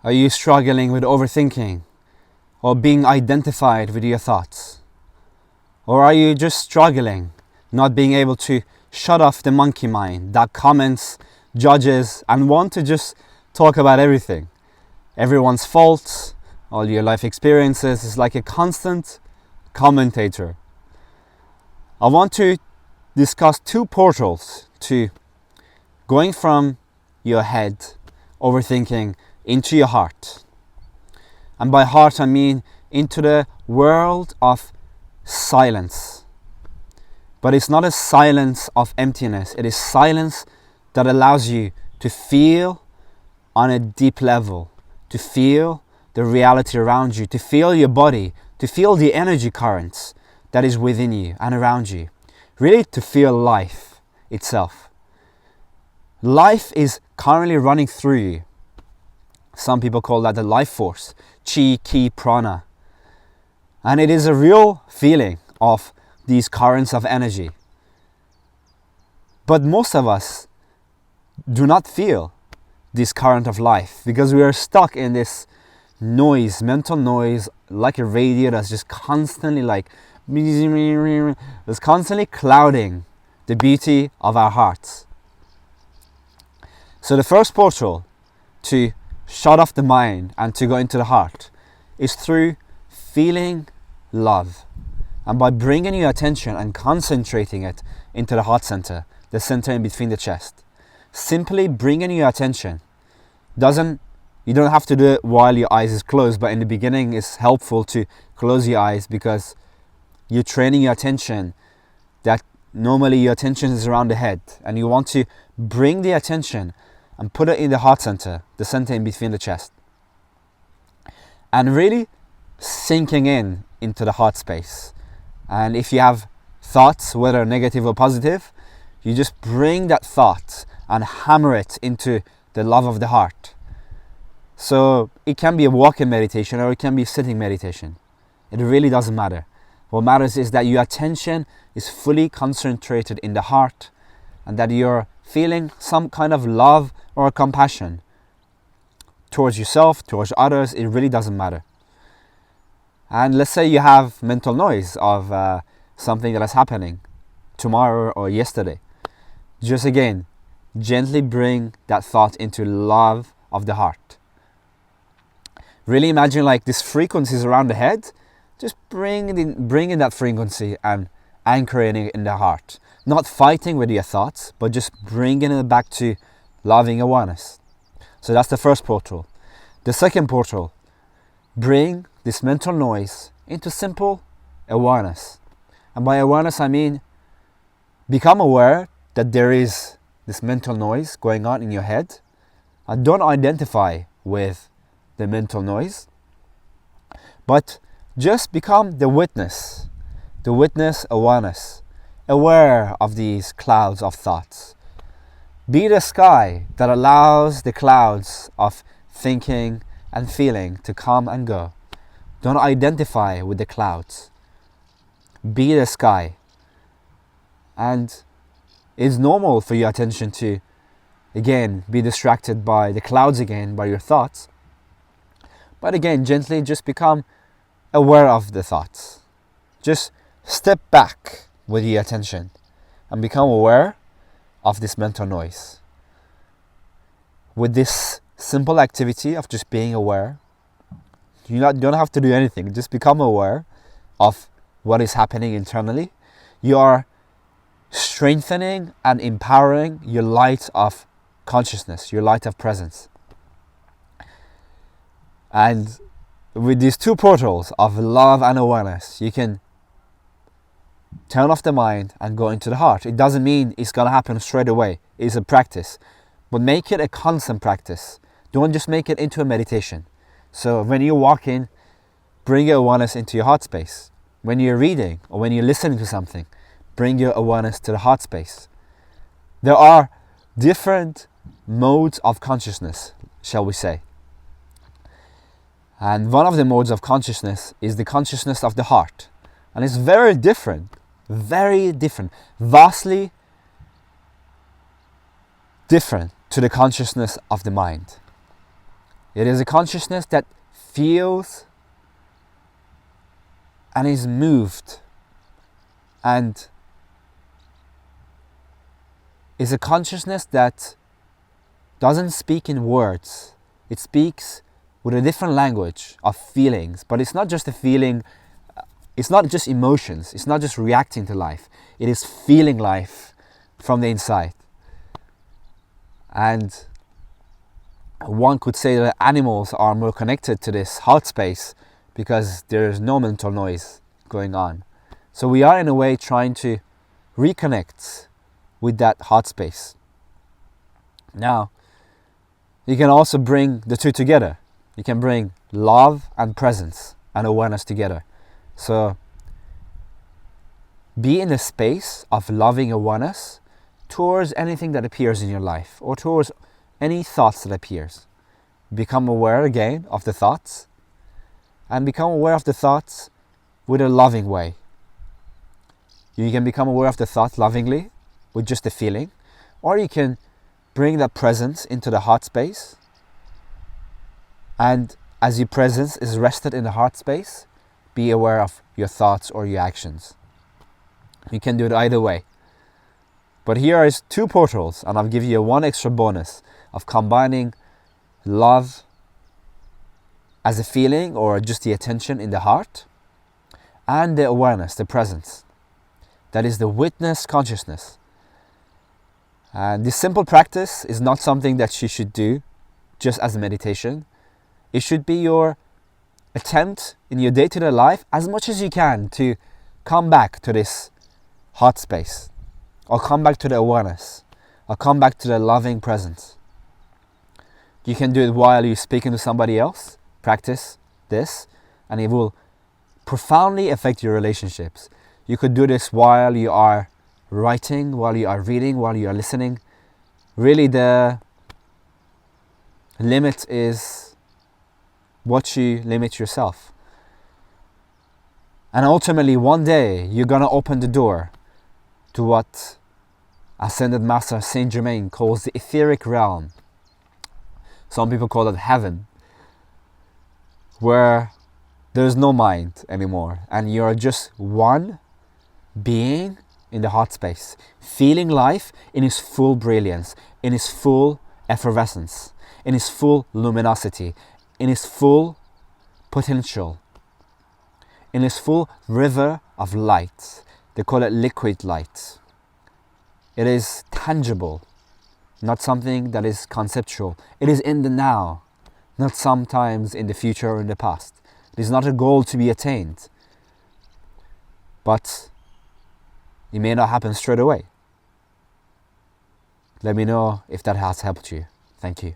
Are you struggling with overthinking or being identified with your thoughts? Or are you just struggling, not being able to shut off the monkey mind that comments, judges, and want to just talk about everything? Everyone's faults, all your life experiences is like a constant commentator. I want to discuss two portals to going from your head, overthinking, into your heart. And by heart I mean into the world of silence. But it's not a silence of emptiness. It is silence that allows you to feel on a deep level, to feel the reality around you, to feel your body, to feel the energy currents that is within you and around you. Really to feel life itself. Life is currently running through you. Some people call that the life force, chi, ki, prana. And it is a real feeling of these currents of energy. But most of us do not feel this current of life because we are stuck in this noise, mental noise, like a radio that's just constantly it's constantly clouding the beauty of our hearts. So the first portal to shut off the mind and to go into the heart is through feeling love. And by bringing your attention and concentrating it into the heart center, the center in between the chest. Simply bringing your attention. You don't have to do it while your eyes is closed, but in the beginning it's helpful to close your eyes because you're training your attention that normally your attention is around the head, and you want to bring the attention and put it in the heart center, the center in between the chest. And really sinking into the heart space. And if you have thoughts, whether negative or positive, you just bring that thought and hammer it into the love of the heart. So it can be a walking meditation or it can be sitting meditation. It really doesn't matter. What matters is that your attention is fully concentrated in the heart and that you're feeling some kind of love or compassion towards yourself, towards others. It really doesn't matter. And let's say you have mental noise of something that is happening tomorrow or yesterday. Just again, gently bring that thought into love of the heart. Really imagine like these frequencies around the head. Just bring in that frequency and anchoring it in the heart. Not fighting with your thoughts, but just bringing it back to loving awareness. So that's the first portal. The second portal, bring this mental noise into simple awareness. And by awareness I mean become aware that there is this mental noise going on in your head. And don't identify with the mental noise, but just become the witness awareness, aware of these clouds of thoughts. Be the sky that allows the clouds of thinking and feeling to come and go. Don't identify with the clouds. Be the sky. And it's normal for your attention to, again, be distracted by the clouds again, by your thoughts. But again, gently just become aware of the thoughts. Just step back with your attention and become aware of this mental noise. With this simple activity of just being aware, you don't have to do anything. Just become aware of what is happening internally. You are strengthening and empowering your light of consciousness, your light of presence. And with these two portals of love and awareness, you can turn off the mind and go into the heart. It doesn't mean it's going to happen straight away. It's a practice. But make it a constant practice. Don't just make it into a meditation. So when you're walking, bring your awareness into your heart space. When you're reading or when you're listening to something, bring your awareness to the heart space. There are different modes of consciousness, shall we say. And one of the modes of consciousness is the consciousness of the heart. And it's very different, vastly different to the consciousness of the mind. It is a consciousness that feels and is moved, and is a consciousness that doesn't speak in words. It speaks with a different language of feelings, but it's not just a feeling, it's not just emotions, it's not just reacting to life, it is feeling life from the inside. And one could say that animals are more connected to this heart space because there's no mental noise going on. So we are in a way trying to reconnect with that heart space. Now, you can also bring the two together. You can bring love and presence and awareness together. So be in a space of loving awareness towards anything that appears in your life, or towards any thoughts that appears. Become aware again of the thoughts, and become aware of the thoughts with a loving way. You can become aware of the thought lovingly with just a feeling, or you can bring that presence into the heart space, and as your presence is rested in the heart space, be aware of your thoughts or your actions. You can do it either way. But here is two portals, and I'll give you one extra bonus of combining love as a feeling or just the attention in the heart, and the awareness, the presence. That is the witness consciousness. And this simple practice is not something that you should do just as a meditation. It should be your attempt in your day-to-day life as much as you can to come back to this heart space, or come back to the awareness, or come back to the loving presence. You can do it while you're speaking to somebody else. Practice this, and it will profoundly affect your relationships. You could do this while you are writing, while you are reading, while you are listening. Really, the limit is what you limit yourself. And ultimately, one day, you're going to open the door to what Ascended Master Saint Germain calls the etheric realm. Some people call it heaven, where there's no mind anymore, and you're just one being in the heart space, feeling life in its full brilliance, in its full effervescence, in its full luminosity, in its full potential, in its full river of light. They call it liquid light. It is tangible, not something that is conceptual. It is in the now, not sometimes in the future or in the past. It is not a goal to be attained, but it may not happen straight away. Let me know if that has helped you. Thank you.